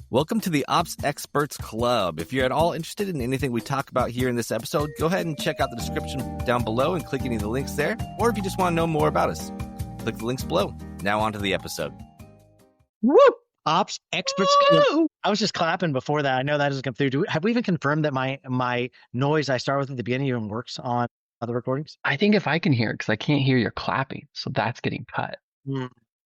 Welcome to the Ops Experts Club. If you're at all interested in anything we talk about here in this episode, go ahead and check out the description down below and click any of the links there. Or if you just want to know more about us, click the links below. Now on to the episode. Woo! Ops Experts Club. I was just clapping before that. I know that doesn't come through. Have we even confirmed that my noise I start with at the beginning even works on other recordings? I think if I can hear it, because I can't hear your clapping, so that's getting cut.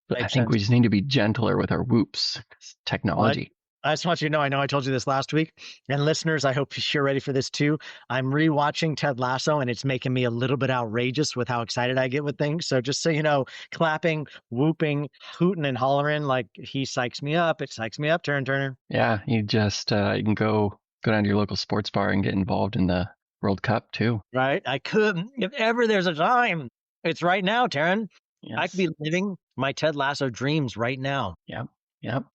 But I think we just need to be gentler with our whoops. Technology. I just want you to know I told you this last week. And listeners, I hope you're ready for this too. I'm rewatching Ted Lasso, and it's making me a little bit outrageous with how excited I get with things. So just so you know, clapping, whooping, hooting, and hollering, like he psychs me up. It psychs me up, Terryn Turner. Yeah, you just you can go down to your local sports bar and get involved in the World Cup too. Right? I could, if ever there's a time. It's right now, Terryn. Yes. I could be living my Ted Lasso dreams right now. Yep.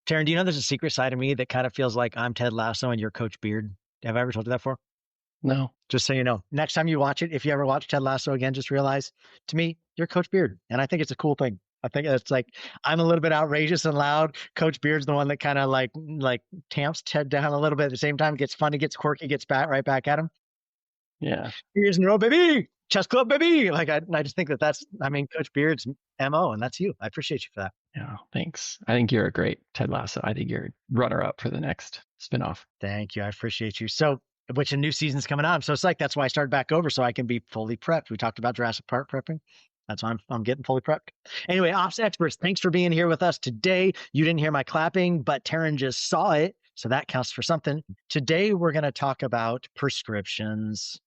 Terryn, do you know there's a secret side of me that kind of feels like I'm Ted Lasso and you're Coach Beard? Have I ever told you that before? No. Just so you know. Next time you watch it, if you ever watch Ted Lasso again, just realize, to me, you're Coach Beard. And I think it's a cool thing. I think it's like, I'm a little bit outrageous and loud. Coach Beard's the one that kind of like tamps Ted down a little bit. At the same time, gets funny, gets quirky, gets right back at him. Yeah. Here's in a row, baby. Chess club, baby. Like, I just think that's Coach Beard's MO, and that's you. I appreciate you for that. Yeah, thanks. I think you're a great Ted Lasso. I think you're runner-up for the next spinoff. Thank you. I appreciate you. So, which a new season's coming on. So it's like, that's why I started back over, so I can be fully prepped. We talked about Jurassic Park prepping. That's why I'm getting fully prepped. Anyway, Ops Experts, thanks for being here with us today. You didn't hear my clapping, but Terryn just saw it, so that counts for something. Today, we're going to talk about prescriptions.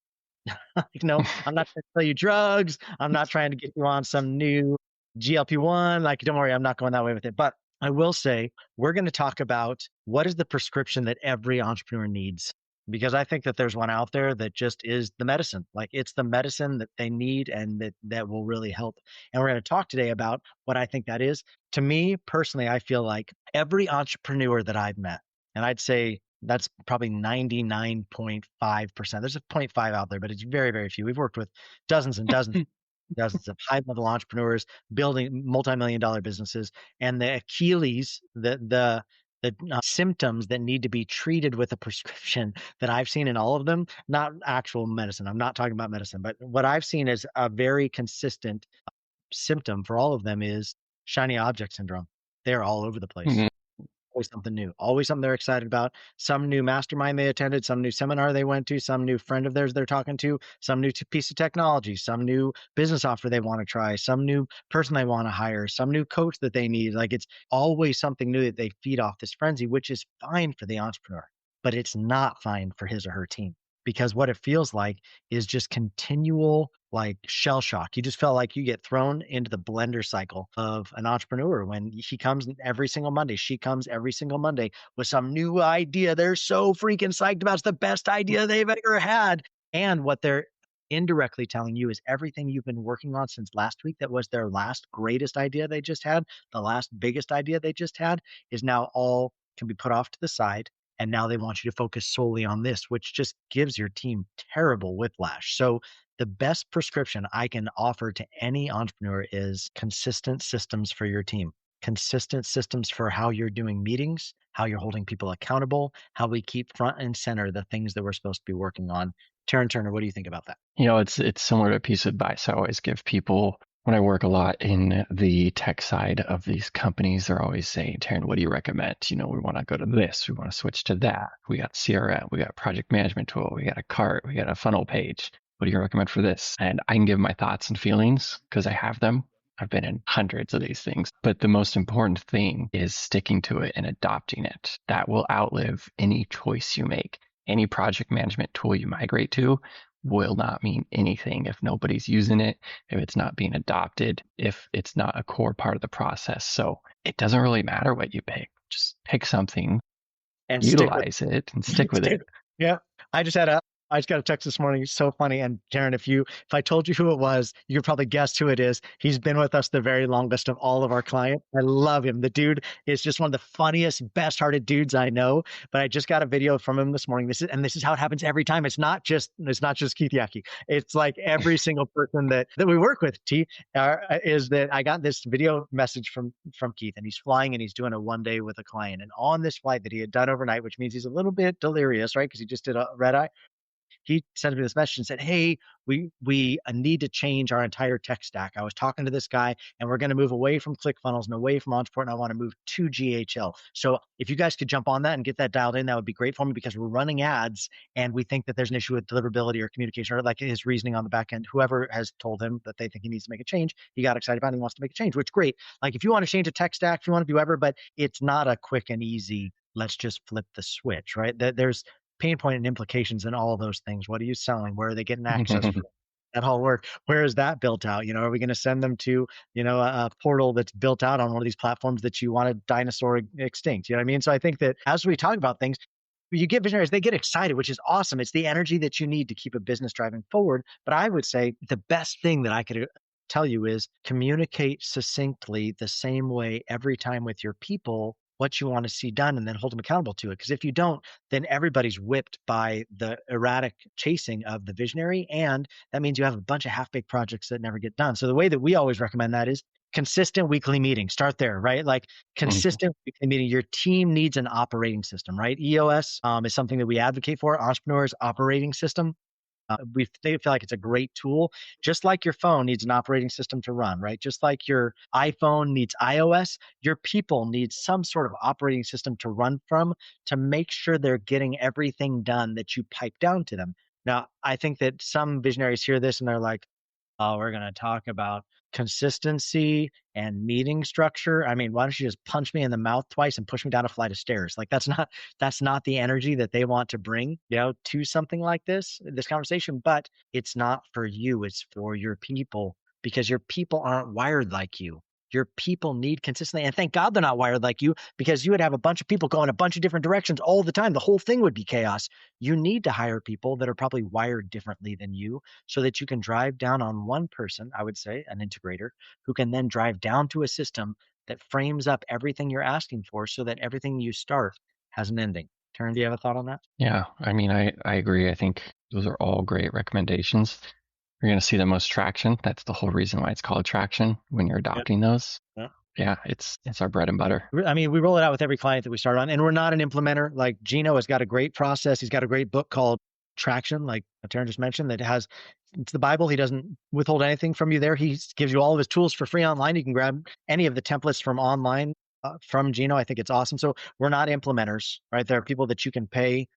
No, I'm not trying to sell you drugs. I'm not trying to get you on some new GLP-1. Like, don't worry, I'm not going that way with it. But I will say, we're going to talk about what is the prescription that every entrepreneur needs. Because I think that there's one out there that just is the medicine. Like, it's the medicine that they need and that will really help. And we're going to talk today about what I think that is. To me, personally, I feel like every entrepreneur that I've met, and I'd say that's probably 99.5%. There's a 0.5 out there, but it's very, very few. We've worked with dozens and dozens, dozens of high-level entrepreneurs building multi-million-dollar businesses. And the Achilles, the symptoms that need to be treated with a prescription that I've seen in all of them, not actual medicine. I'm not talking about medicine, but what I've seen is a very consistent symptom for all of them is shiny object syndrome. They're all over the place. Mm-hmm. Always something new, always something they're excited about, some new mastermind they attended, some new seminar they went to, some new friend of theirs they're talking to, some new piece of technology, some new business offer they want to try, some new person they want to hire, some new coach that they need. Like, it's always something new that they feed off this frenzy, which is fine for the entrepreneur, but it's not fine for his or her team. Because what it feels like is just continual like shell shock. You just felt like you get thrown into the blender cycle of an entrepreneur when he comes every single Monday. She comes every single Monday with some new idea. They're so freaking psyched about. It's the best idea they've ever had. And what they're indirectly telling you is everything you've been working on since last week that was their last greatest idea they just had, the last biggest idea they just had, is now all can be put off to the side. And now they want you to focus solely on this, which just gives your team terrible whiplash. So the best prescription I can offer to any entrepreneur is consistent systems for your team, consistent systems for how you're doing meetings, how you're holding people accountable, how we keep front and center the things that we're supposed to be working on. Terryn Turner, what do you think about that? You know, it's similar to a piece of advice I always give people. When I work a lot in the tech side of these companies, they're always saying, Terryn, what do you recommend? You know, we want to go to this. We want to switch to that. We got CRM. We got a project management tool. We got a cart. We got a funnel page. What do you recommend for this? And I can give my thoughts and feelings because I have them. I've been in hundreds of these things. But the most important thing is sticking to it and adopting it. That will outlive any choice you make. Any project management tool you migrate to will not mean anything if nobody's using it, if it's not being adopted, if it's not a core part of the process. So it doesn't really matter what you pick. Just pick something and utilize it and stick with it. Yeah. I just had I just got a text this morning. It's so funny. And Terryn, if I told you who it was, you could probably guess who it is. He's been with us the very longest of all of our clients. I love him. The dude is just one of the funniest, best-hearted dudes I know. But I just got a video from him this morning. This is how it happens every time. It's not just Keith Yackey. It's like every single person that we work with. Is that I got this video message from Keith, and he's flying and he's doing a one day with a client. And on this flight that he had done overnight, which means he's a little bit delirious, right? Because he just did a red eye. He sent me this message and said, "Hey, we need to change our entire tech stack. I was talking to this guy, and we're going to move away from ClickFunnels and away from Entreport, and I want to move to GHL. So if you guys could jump on that and get that dialed in, that would be great for me, because we're running ads, and we think that there's an issue with deliverability or communication, or like his reasoning on the back end. Whoever has told him that they think he needs to make a change, he got excited about it and he wants to make a change, which great. Like if you want to change a tech stack, if you want to do whatever, but it's not a quick and easy, let's just flip the switch, right? There's pain point and implications in all of those things. What are you selling? Where are they getting access from? That whole work. Where is that built out? Are we going to send them to, a portal that's built out on one of these platforms that you want to dinosaur extinct? You know what I mean? So I think that as we talk about things, you get visionaries, they get excited, which is awesome. It's the energy that you need to keep a business driving forward. But I would say the best thing that I could tell you is communicate succinctly the same way every time with your people what you want to see done, and then hold them accountable to it. Because if you don't, then everybody's whipped by the erratic chasing of the visionary. And that means you have a bunch of half-baked projects that never get done. So the way that we always recommend that is consistent weekly meetings. Start there, right? Like consistent weekly meeting. Your team needs an operating system, right? EOS is something that we advocate for. Entrepreneurs operating system. They feel like it's a great tool, just like your phone needs an operating system to run, right? Just like your iPhone needs iOS, your people need some sort of operating system to run from, to make sure they're getting everything done that you pipe down to them. Now, I think that some visionaries hear this and they're like, "Oh, we're going to talk about consistency and meeting structure. I mean, why don't you just punch me in the mouth twice and push me down a flight of stairs?" Like that's not the energy that they want to bring, to something like this conversation. But it's not for you, it's for your people, because your people aren't wired like you. Your people need consistency. And thank God they're not wired like you, because you would have a bunch of people going a bunch of different directions all the time. The whole thing would be chaos. You need to hire people that are probably wired differently than you, so that you can drive down on one person, I would say an integrator, who can then drive down to a system that frames up everything you're asking for, so that everything you start has an ending. Terryn, do you have a thought on that? Yeah, I mean, I agree. I think those are all great recommendations. You're going to see the most traction. That's the whole reason why it's called traction when you're adopting those. Yeah, it's our bread and butter. I mean, we roll it out with every client that we start on, and we're not an implementer. Like Gino has got a great process. He's got a great book called Traction, like Terryn just mentioned, that it's the Bible. He doesn't withhold anything from you there. He gives you all of his tools for free online. You can grab any of the templates from online from Gino. I think it's awesome. So we're not implementers, right? There are people that you can pay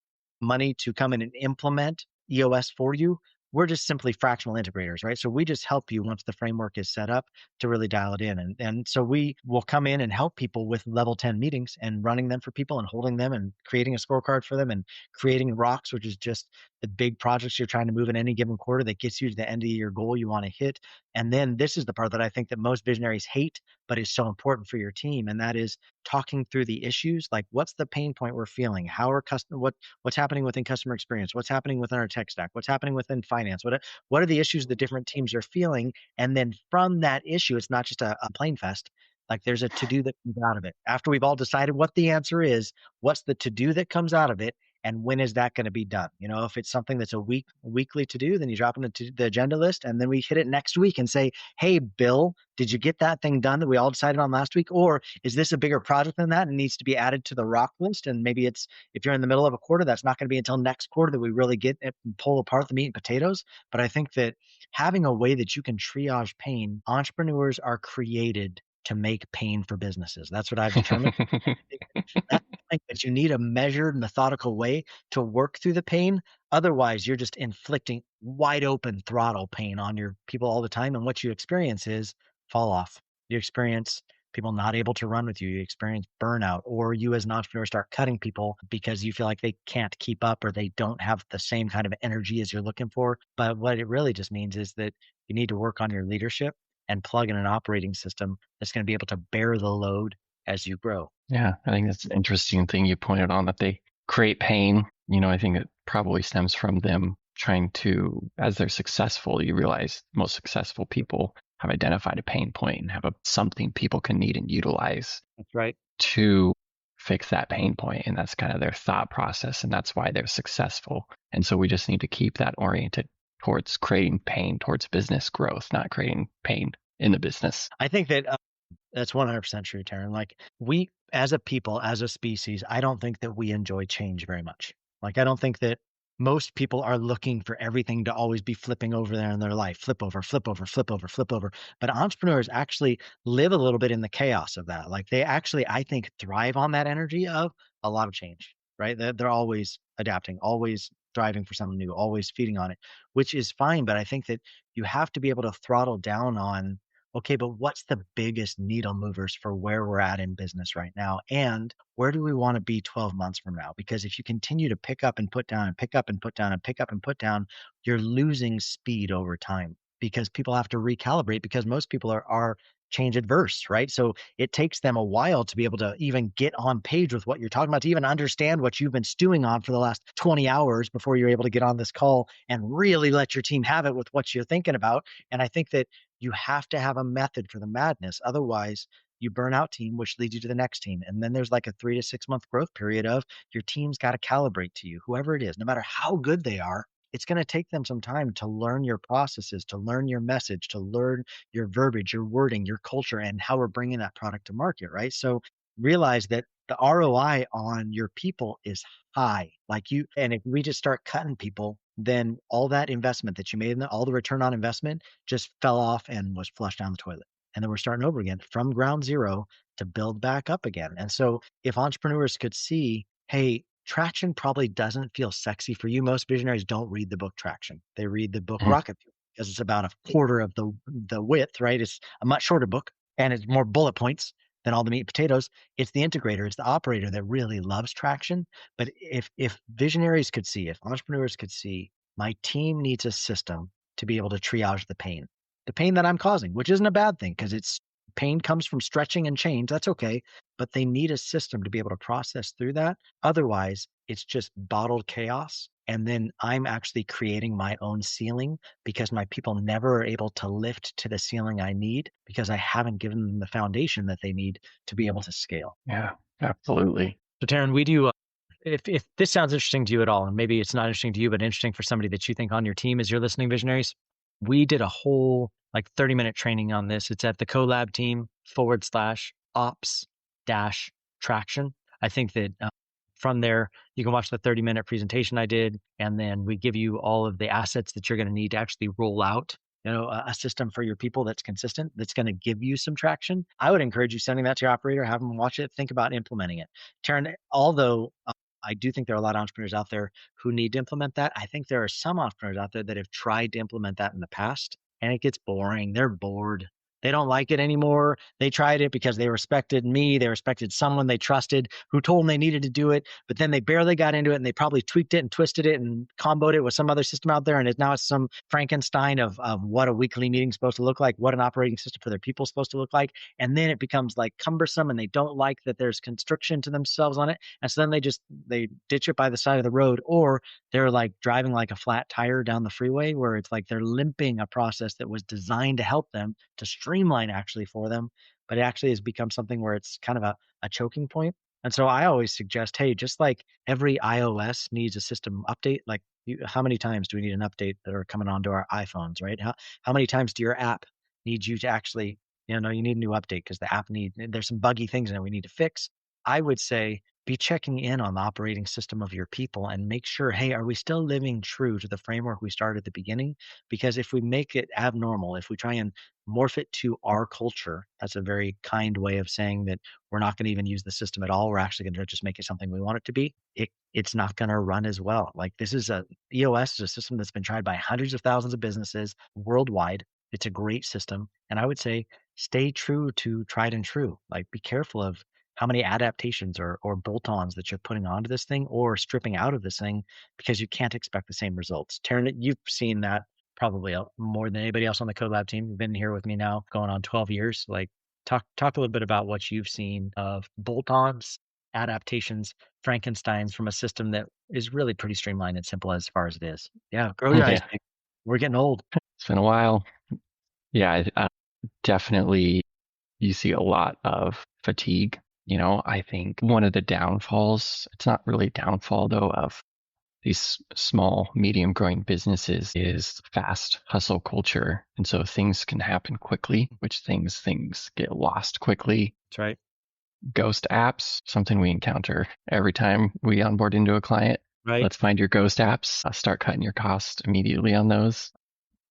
money to come in and implement EOS for you. We're just simply fractional integrators, right? So we just help you once the framework is set up to really dial it in. And so we will come in and help people with level 10 meetings and running them for people and holding them and creating a scorecard for them and creating rocks, which is just the big projects you're trying to move in any given quarter that gets you to the end of your goal you want to hit. And then this is the part that I think that most visionaries hate, but is so important for your team. And that is talking through the issues. Like, what's the pain point we're feeling? How are what's happening within customer experience? What's happening within our tech stack? What's happening within finance? What are the issues the different teams are feeling? And then from that issue, it's not just a plain fest. Like there's a to-do that comes out of it. After we've all decided what the answer is, what's the to-do that comes out of it? And when is that going to be done? If it's something that's a weekly to do, then you drop it into the agenda list, and then we hit it next week and say, "Hey, Bill, did you get that thing done that we all decided on last week? Or is this a bigger project than that and needs to be added to the rock list?" And maybe if you're in the middle of a quarter, that's not going to be until next quarter that we really get and pull apart the meat and potatoes. But I think that having a way that you can triage pain, entrepreneurs are created to make pain for businesses. That's what I've determined. That you need a measured, methodical way to work through the pain. Otherwise, you're just inflicting wide open throttle pain on your people all the time. And what you experience is fall off. You experience people not able to run with you. You experience burnout, or you as an entrepreneur start cutting people because you feel like they can't keep up or they don't have the same kind of energy as you're looking for. But what it really just means is that you need to work on your leadership and plug in an operating system that's going to be able to bear the load as you grow. Yeah, I think that's an interesting thing you pointed on, that they create pain. I think it probably stems from them trying to, as they're successful, you realize most successful people have identified a pain point and have something people can need and utilize That's right. to fix that pain point. And that's kind of their thought process. And that's why they're successful. And so we just need to keep that oriented towards creating pain, towards business growth, not creating pain in the business. I think that that's 100% true, Terryn. Like we, as a people, as a species, I don't think that we enjoy change very much. Like I don't think that most people are looking for everything to always be flipping over there in their life, flip over, flip over, flip over, flip over. But entrepreneurs actually live a little bit in the chaos of that. Like they actually, I think, thrive on that energy of a lot of change, right? They're always adapting, always driving for something new, always feeding on it, which is fine. But I think that you have to be able to throttle down on, okay, but what's the biggest needle movers for where we're at in business right now? And where do we want to be 12 months from now? Because if you continue to pick up and put down and pick up and put down and pick up and put down, you're losing speed over time because people have to recalibrate because most people are change adverse, right? So it takes them a while to be able to even get on page with what you're talking about, to even understand what you've been stewing on for the last 20 hours before you're able to get on this call and really let your team have it with what you're thinking about. And I think that you have to have a method for the madness. Otherwise, you burn out team, which leads you to the next team. And then there's like a 3 to 6 month growth period of your team's got to calibrate to you, whoever it is, no matter how good they are. It's going to take them some time to learn your processes, to learn your message, to learn your verbiage, your wording, your culture, and how we're bringing that product to market, right? So realize that the ROI on your people is high. Like you, and if we just start cutting people, then all that investment that you made, all the return on investment just fell off and was flushed down the toilet. And then we're starting over again from ground zero to build back up again. And so if entrepreneurs could see, hey, traction probably doesn't feel sexy for you. Most visionaries don't read the book Traction. They read the book Mhm. Rocket Fuel because it's about a quarter of the width, right? It's a much shorter book and it's more bullet points than all the meat and potatoes. It's the integrator, it's the operator that really loves traction. But if visionaries could see, if entrepreneurs could see, my team needs a system to be able to triage the pain that I'm causing, which isn't a bad thing because it's pain comes from stretching and change. That's okay. But they need a system to be able to process through that. Otherwise, it's just bottled chaos. And then I'm actually creating my own ceiling because my people never are able to lift to the ceiling I need because I haven't given them the foundation that they need to be able to scale. Yeah, absolutely. So, Terryn, we do. If this sounds interesting to you at all, and maybe it's not interesting to you, but interesting for somebody that you think on your team as you're listening, visionaries, we did a whole like 30-minute training on this. It's at the Collab team /ops dash traction. I think that from there, you can watch the 30-minute presentation I did, and then we give you all of the assets that you're going to need to actually roll out a system for your people that's consistent, that's going to give you some traction. I would encourage you sending that to your operator, have them watch it, think about implementing it. Taryn, although I do think there are a lot of entrepreneurs out there who need to implement that, I think there are some entrepreneurs out there that have tried to implement that in the past and it gets boring. They're bored. They don't like it anymore. They tried it because they respected me. They respected someone they trusted who told them they needed to do it, but then they barely got into it and they probably tweaked it and twisted it and comboed it with some other system out there. And now it's some Frankenstein of what a weekly meeting is supposed to look like, what an operating system for their people is supposed to look like. And then it becomes like cumbersome and they don't like that there's constriction to themselves on it. And so then they ditch it by the side of the road, or they're like driving like a flat tire down the freeway where it's like they're limping a process that was designed to help them, to streamline actually for them, but it actually has become something where it's kind of a choking point. And so I always suggest, hey, just like every iOS needs a system update, like how many times do we need an update that are coming onto our iPhones, right? How many times do your app need you to actually, you need a new update because the app there's some buggy things in it we need to fix. I would say be checking in on the operating system of your people and make sure, hey, are we still living true to the framework we started at the beginning? Because if we make it abnormal, if we try and morph it to our culture, that's a very kind way of saying that we're not going to even use the system at all. We're actually going to just make it something we want it to be. It's not going to run as well. Like EOS is a system that's been tried by hundreds of thousands of businesses worldwide. It's a great system. And I would say stay true to tried and true. Like be careful of how many adaptations or bolt-ons that you're putting onto this thing or stripping out of this thing because you can't expect the same results. Taryn, you've seen that probably more than anybody else on the Collab team. You've been here with me now going on 12 years. Like talk a little bit about what you've seen of bolt-ons adaptations, Frankensteins from a system that is really pretty streamlined and simple as far as it is. Yeah, grow your eyes. Yeah, Big. We're getting old. it's been a while. Yeah, definitely you see a lot of fatigue. I think one of the downfalls, it's not really a downfall though, of these small, medium growing businesses is fast hustle culture. And so things can happen quickly, which things get lost quickly. That's right. Ghost apps, something we encounter every time we onboard into a client. Right. Let's find your ghost apps, start cutting your cost immediately on those.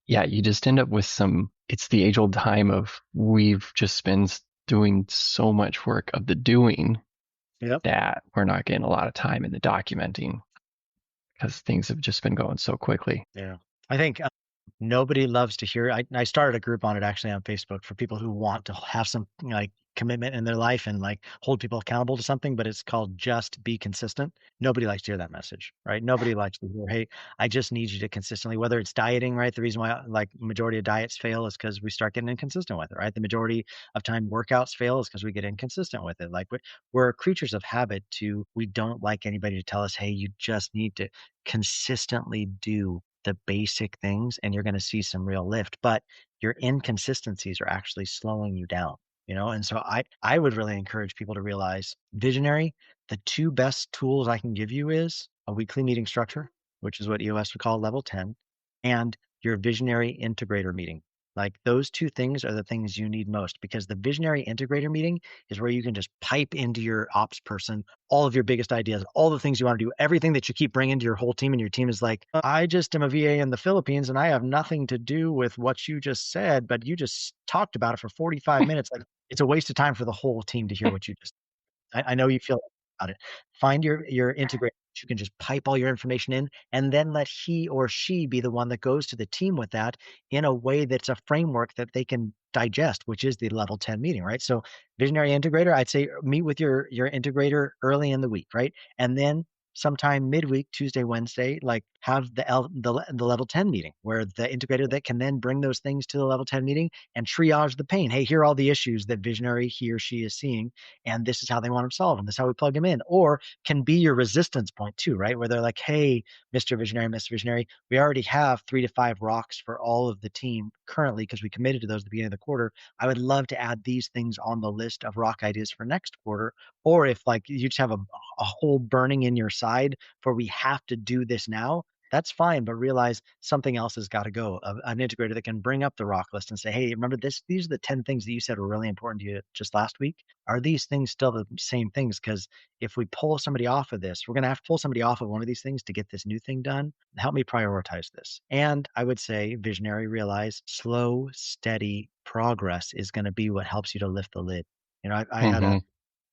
Yeah, you just end up with it's the age old time of we've just been doing so much work of the doing that we're not getting a lot of time in the documenting because things have just been going so quickly. Yeah. I think nobody loves to hear. I started a group on it actually on Facebook for people who want to have some like commitment in their life and like hold people accountable to something, but it's called Just Be Consistent. Nobody likes to hear that message, right? Nobody likes to hear, hey, I just need you to consistently, whether it's dieting, right? The reason why like majority of diets fail is because we start getting inconsistent with it, right? The majority of time workouts fail is because we get inconsistent with it. Like we're creatures of habit we don't like anybody to tell us, hey, you just need to consistently do the basic things and you're going to see some real lift, but your inconsistencies are actually slowing you down, And so I would really encourage people to realize visionary, the two best tools I can give you is a weekly meeting structure, which is what EOS would call level 10, and your visionary integrator meeting. Like those two things are the things you need most because the visionary integrator meeting is where you can just pipe into your ops person all of your biggest ideas, all the things you want to do, everything that you keep bringing to your whole team. And your team is like, I just am a VA in the Philippines and I have nothing to do with what you just said, but you just talked about it for 45 minutes. Like it's a waste of time for the whole team to hear what you just I know you feel about it. Find your integrator. You can just pipe all your information in and then let he or she be the one that goes to the team with that in a way that's a framework that they can digest, which is the level 10 meeting, right? So visionary integrator, I'd say meet with your integrator early in the week, right? And then sometime midweek, Tuesday, Wednesday, like have the level 10 meeting where the integrator that can then bring those things to the level 10 meeting and triage the pain. Hey, here are all the issues that visionary he or she is seeing and this is how they want them solved, and this is how we plug them in, or can be your resistance point too, right? Where they're like, hey, Mr. Visionary, Mr. Visionary, we already have 3 to 5 rocks for all of the team currently because we committed to those at the beginning of the quarter. I would love to add these things on the list of rock ideas for next quarter. Or if like you just have a hole burning in your side for we have to do this now, that's fine, but realize something else has got to go. An integrator that can bring up the rock list and say, hey, remember this? These are the 10 things that you said were really important to you just last week. Are these things still the same things? Because if we pull somebody off of this, we're going to have to pull somebody off of one of these things to get this new thing done. Help me prioritize this. And I would say, visionary, realize slow, steady progress is going to be what helps you to lift the lid. I had a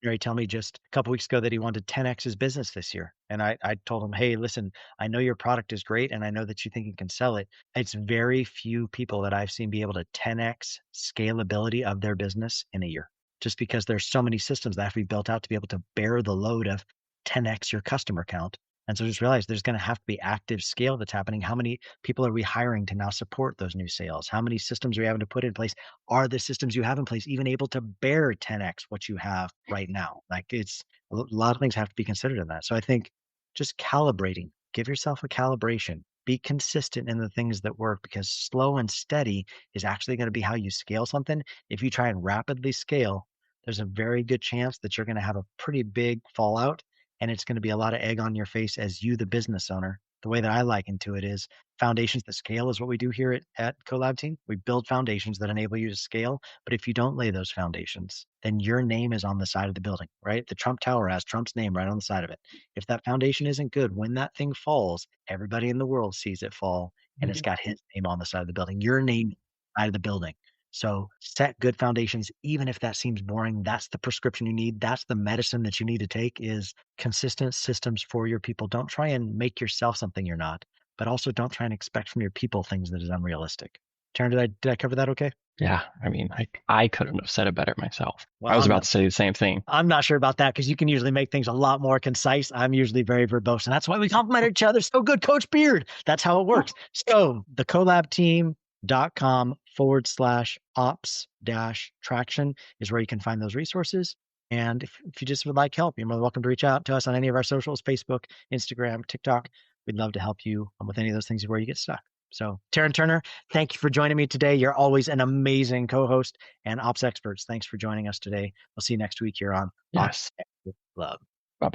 visionary tell me just a couple weeks ago that he wanted 10x his business this year. And I told him, hey, listen, I know your product is great and I know that you think you can sell it. It's very few people that I've seen be able to 10x scalability of their business in a year, just because there's so many systems that have to be built out to be able to bear the load of 10x your customer count. And so just realize there's going to have to be active scale that's happening. How many people are we hiring to now support those new sales? How many systems are we having to put in place? Are the systems you have in place even able to bear 10x what you have right now? Like it's a lot of things have to be considered in that. So I think just calibrating, give yourself a calibration, be consistent in the things that work because slow and steady is actually going to be how you scale something. If you try and rapidly scale, there's a very good chance that you're going to have a pretty big fallout and it's going to be a lot of egg on your face as you, the business owner. The way that I liken to it is foundations that scale is what we do here at Collab team. We build foundations that enable you to scale. But if you don't lay those foundations, then your name is on the side of the building, right? The Trump Tower has Trump's name right on the side of it. If that foundation isn't good, when that thing falls, everybody in the world sees it fall and it's got his name on the side of the building, your name side of the building. So set good foundations, even if that seems boring. That's the prescription you need. That's the medicine that you need to take is consistent systems for your people. Don't try and make yourself something you're not, but also don't try and expect from your people things that is unrealistic. Taryn, did I cover that okay? Yeah. I mean, I couldn't have said it better myself. Well, I was about to say the same thing. I'm not sure about that because you can usually make things a lot more concise. I'm usually very verbose, and that's why we complement each other so good, Coach Beard. That's how it works. So the collabteam.com/ops-traction is where you can find those resources. And if you just would like help, you're more than welcome to reach out to us on any of our socials, Facebook, Instagram, TikTok. We'd love to help you with any of those things where you get stuck. So Terryn Turner, thank you for joining me today. You're always an amazing co-host, and Ops Experts, thanks for joining us today. We'll see you next week here on Yes. Ops Expert Club.